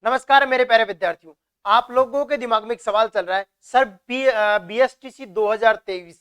नमस्कार मेरे प्यारे विद्यार्थियों, आप लोगों के दिमाग में एक सवाल चल रहा है, सर बीएसटीसी 2023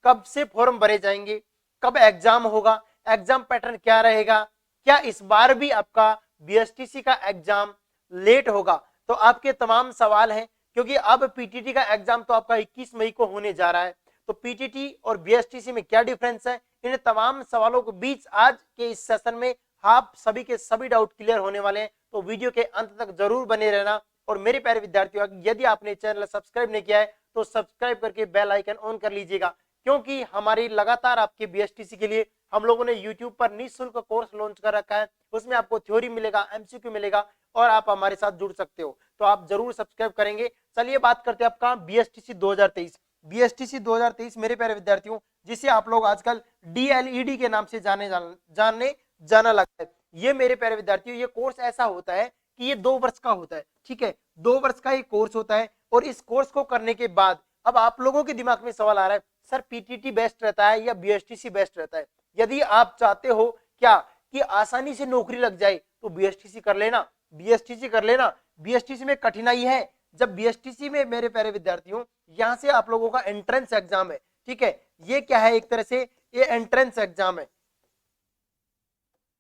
कब से फॉर्म भरे जाएंगे, कब एग्जाम होगा, एग्जाम पैटर्न क्या रहेगा, क्या इस बार भी आपका बीएसटीसी का एग्जाम लेट होगा। तो आपके तमाम सवाल हैं, क्योंकि अब पीटीटी का एग्जाम तो आपका 21 मई को होने जा रहा है। तो पीटीटी और बीएसटीसी में क्या डिफरेंस है, इन तमाम सवालों के बीच आज के इस सेशन में आप सभी के सभी डाउट क्लियर होने वाले हैं। तो वीडियो के अंत तक जरूर बने रहना। और मेरे प्यारे विद्यार्थियों, यदि आपने चैनल सब्सक्राइब नहीं किया है तो सब्सक्राइब करके बेल आइकन ऑन कर लीजिएगा, क्योंकि हमारी लगातार आपके बीएसटीसी के लिए हम लोगों ने यूट्यूब पर निःशुल्क कोर्स लॉन्च कर रखा है। उसमें आपको थ्योरी मिलेगा, एमसीक्यू मिलेगा और आप हमारे साथ जुड़ सकते हो। तो आप जरूर सब्सक्राइब करेंगे। चलिए बात करते हैं आपका बीएसटीसी 2023। बीएसटीसी 2023 मेरे प्यारे विद्यार्थियों, जिसे आप लोग आजकल डीएलईडी के नाम से जाना लगता है। ये मेरे प्यारे विद्यार्थियों, ये कोर्स ऐसा होता है कि ये 2 वर्ष का होता है। ठीक है, 2 वर्ष का ये कोर्स होता है। और इस कोर्स को करने के बाद अब आप लोगों के दिमाग में सवाल आ रहा है, सर पीटीटी बेस्ट रहता है या बीएसटीसी बेस्ट रहता है। यदि आप चाहते हो क्या कि आसानी से नौकरी लग जाए तो बीएसटीसी कर लेना, बीएसटीसी कर लेना। बीएसटीसी में कठिनाई है। जब बीएसटीसी में मेरे प्यारे विद्यार्थियों, यहां से आप लोगों का एंट्रेंस एग्जाम है। ठीक है, ये क्या है, एक तरह से ये एंट्रेंस एग्जाम है,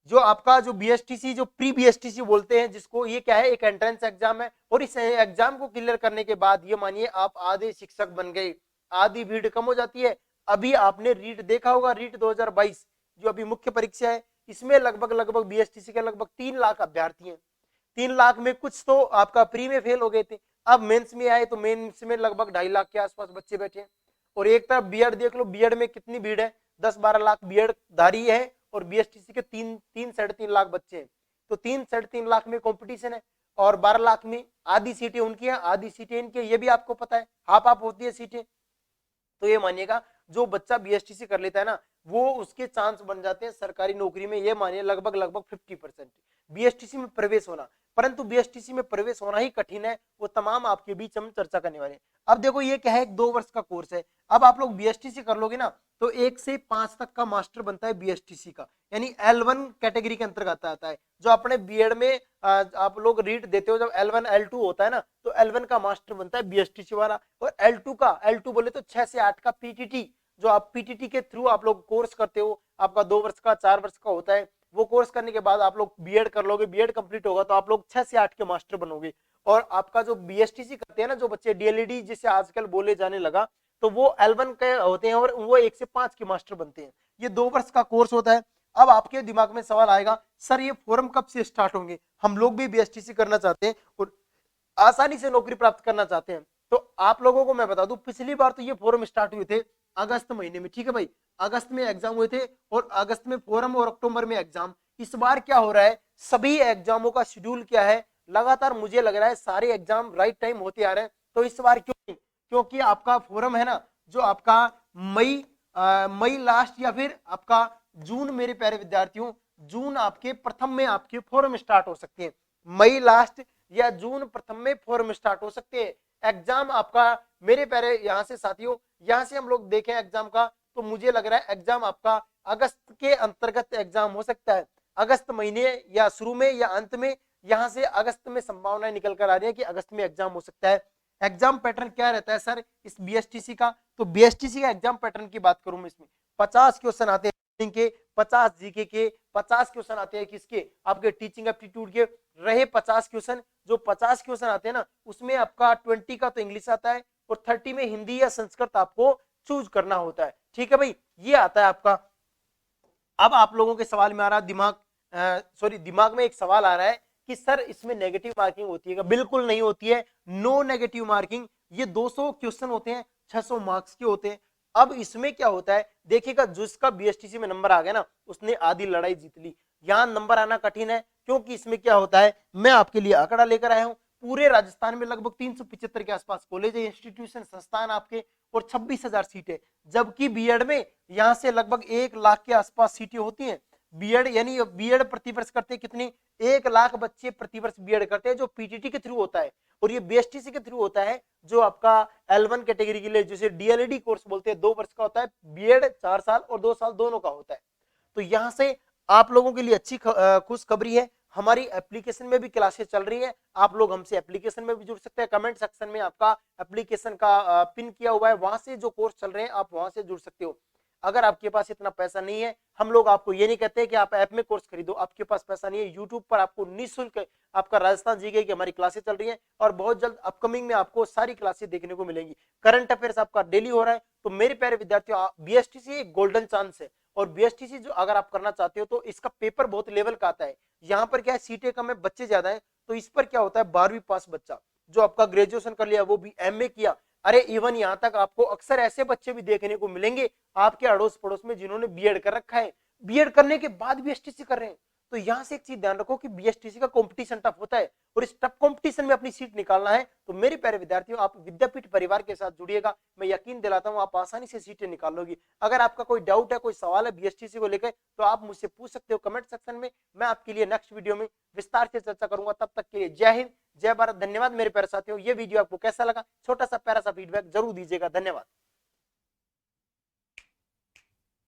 जो आपका जो बीएसटीसी, जो प्री बीएसटीसी बोलते हैं जिसको, ये क्या है, एक एंट्रेंस एग्जाम है। और इस एग्जाम को क्लियर करने के बाद ये मानिए आप आधे शिक्षक बन गए, आधी भीड़ कम हो जाती है। अभी आपने रीट देखा होगा, रीट 2022 जो अभी मुख्य परीक्षा है, इसमें लगभग बीएसटीसी के लगभग 3 लाख अभ्यर्थी हैं। 3 लाख में कुछ तो आपका प्री में फेल हो गए थे, अब मेंस में आए तो मेंस में लगभग 2.5 लाख के आसपास बच्चे बैठे हैं। और एक तरफ बीएड देख लो, बीएड में कितनी भीड़ है, 10-12 लाख बीएड धारी है और बीएसटीसी के 3-3.5 लाख बच्चे हैं। तो 3-3.5 लाख में कंपटीशन है। और 12 लाख में आधी सीटें उनकी हैं, आधी सीटें इनकी, ये भी आपको पता है, हाफ हाफ होती है सीटें। तो ये मानिएगा जो बच्चा बीएसटीसी कर लेता है ना, वो उसके चांस बन जाते हैं सरकारी नौकरी में, ये मानिए लगभग 50% बीएसटीसी में प्रवेश होना। परंतु बीएसटीसी में प्रवेश होना ही कठिन है, वो तमाम आपके बीच हम चर्चा करने वाले हैं। अब देखो ये क्या है, 2 वर्ष का कोर्स है। अब आप लोग बीएसटीसी कर लोगे ना तो 1 से 5 तक का मास्टर बनता है बीएसटीसी का, यानी L1 कैटेगरी के अंतर्गत आता है। जो अपने बीएड में आप लोग रीट देते हो, जब L1 L2 होता है ना, तो L1 का मास्टर बनता है बीएसटीसी वाला। और L2 बोले तो 6 से 8 का पीटीटी, जो आप पीटीटी के थ्रू आप लोग कोर्स करते हो, आपका 2 वर्ष का 4 वर्ष का होता है। वो कोर्स करने के बाद आप लोग बीएड कर लोगे, बीएड कंप्लीट होगा तो आप लोग 6 से 8 के मास्टर बनोगे। और आपका जो बीएसटीसी करते हैं ना जो बच्चे, डीएलईडी जिसे आजकल बोले जाने लगा, तो वो L1 के होते हैं और वो 1 से 5 के मास्टर बनते हैं। ये 2 वर्ष का कोर्स होता है। अब आपके दिमाग में सवाल आएगा, सर ये फॉर्म कब से स्टार्ट होंगे, हम लोग भी बीएसटीसी करना चाहते हैं और आसानी से नौकरी प्राप्त करना चाहते हैं। तो आप लोगों को मैं बता दूं, पिछली बार तो ये फॉर्म स्टार्ट हुए थे अगस्त महीने में। ठीक है भाई, अगस्त में एग्जाम हुए थे और अगस्त में फॉर्म और अक्टूबर में एग्जाम। इस बार क्या हो रहा है, सभी एग्जामों का शेड्यूल क्या है, लगातार मुझे लग रहा है सारे एग्जाम राइट टाइम होते आ रहे हैं। तो इस बार क्यों नहीं, क्योंकि आपका फॉर्म है ना, जो आपका मई लास्ट या फिर आपका जून, मेरे प्यारे विद्यार्थियों, जून आपके प्रथम में आपके फॉर्म स्टार्ट हो सकते हैं। मई लास्ट या जून प्रथम में फॉर्म स्टार्ट हो सकते हैं। एग्जाम आपका मेरे प्यारे यहाँ से साथियों, यहाँ से हम लोग देखें एग्जाम का, तो मुझे लग रहा है एग्जाम आपका अगस्त के अंतर्गत एग्जाम हो सकता है, अगस्त महीने या शुरू में या अंत में। यहाँ से अगस्त में संभावनाएं निकल कर आ रही है कि अगस्त में एग्जाम हो सकता है। एग्जाम पैटर्न क्या रहता है सर इस बीएसटीसी का, तो बीएसटीसी का एग्जाम पैटर्न की बात करूं मैं, इसमें 50 क्वेश्चन आते हैं के, 50 जीके के, 50 क्वेश्चन आते हैं किसके, आपके टीचिंग एप्टीट्यूड के। रहे 50 क्वेश्चन, जो 50 क्वेश्चन आते हैं ना, उसमें आपका 20 का तो इंग्लिश आता है और 30 में हिंदी या संस्कृत आपको चूज करना होता है। ठीक है भाई, ये आता है आपका। अब आप लोगों के सवाल में आ रहा दिमाग में एक सवाल आ रहा है कि सर इसमें नेगेटिव मार्किंग होती है क्या? बिल्कुल नहीं होती है, नो नेगेटिव मार्किंग। ये 200 क्वेश्चन होते हैं, 600 मार्क्स के होते हैं। अब इसमें क्या होता है, देखिएगा जिसका बीएसटीसी में नंबर आ गया ना, उसने आधी लड़ाई जीत ली। यहाँ नंबर आना कठिन है, क्योंकि इसमें क्या होता है, मैं आपके लिए आंकड़ा लेकर आया हूँ। पूरे राजस्थान में लगभग 375 के आसपास कॉलेज, इंस्टीट्यूशन, संस्थान आपके, और 26,000 सीटें। जबकि बीएड में यहाँ से लगभग 1 लाख के आसपास सीटें होती हैं। बीएड यानी बीएड प्रतिवर्ष करते कितनी, 1 लाख बच्चे प्रतिवर्ष बीएड करते हैं, जो पीटीटी के थ्रू होता है। और ये बीएसटीसी के थ्रू होता है, जो आपका L1 कैटेगरी के लिए जिसे डीएलईडी कोर्स बोलते हैं, 2 वर्ष का होता है। बीएड 4 साल और 2 साल दोनों का होता है। तो यहाँ से आप लोगों के लिए अच्छी खुशखबरी है, हमारी एप्लीकेशन में भी क्लासेस चल रही है, आप लोग हमसे एप्लीकेशन में भी जुड़ सकते हैं। कमेंट सेक्शन में आपका एप्लीकेशन का पिन किया हुआ है, वहां से जो कोर्स चल रहे हैं आप वहां से जुड़ सकते हो। अगर आपके पास इतना पैसा नहीं है, हम लोग आपको ये नहीं कहते कि आप ऐप में कोर्स खरीदो, आपके पास पैसा नहीं है, यूट्यूब पर आपको निःशुल्क आपका राजस्थान जीके की हमारी क्लासेस चल रही है और बहुत जल्द अपकमिंग में आपको सारी क्लासेस देखने को मिलेंगी। करंट अफेयर्स आपका डेली हो रहा है। तो मेरे प्यारे विद्यार्थियों, बीएसटीसी एक गोल्डन चांस है और बीएसटीसी जो अगर आप करना चाहते हो तो इसका पेपर बहुत लेवल का आता है। यहाँ पर क्या है, सीटें कम है, बच्चे ज्यादा है, तो इस पर क्या होता है 12वीं पास बच्चा जो आपका ग्रेजुएशन कर लिया वो भी एमए किया, अरे इवन यहाँ तक आपको अक्सर ऐसे बच्चे भी देखने को मिलेंगे आपके अड़ोस पड़ोस में जिन्होंने बीएड कर रखा है, बीएड करने के बाद बीएसटीसी कर रहे हैं। तो यहां से एक चीज ध्यान रखो कि बीएसटीसी का कंपटीशन टफ होता है और इस टफ कंपटीशन में अपनी सीट निकालना है। तो मेरे प्यारे विद्यार्थियों, आप विद्यापीठ परिवार के साथ जुड़िएगा, मैं यकीन दिलाता हूं आप आसानी से सीटें निकाल लोगी। अगर आपका कोई डाउट है, कोई सवाल है बीएसटीसी को लेकर, तो आप मुझसे पूछ सकते हो कमेंट सेक्शन में। मैं आपके लिए नेक्स्ट वीडियो में विस्तार से चर्चा करूंगा। तब तक के लिए जय हिंद, जय भारत, धन्यवाद मेरे प्यारे साथियों। ये वीडियो आपको कैसा लगा, छोटा सा प्यारा सा फीडबैक जरूर दीजिएगा। धन्यवाद।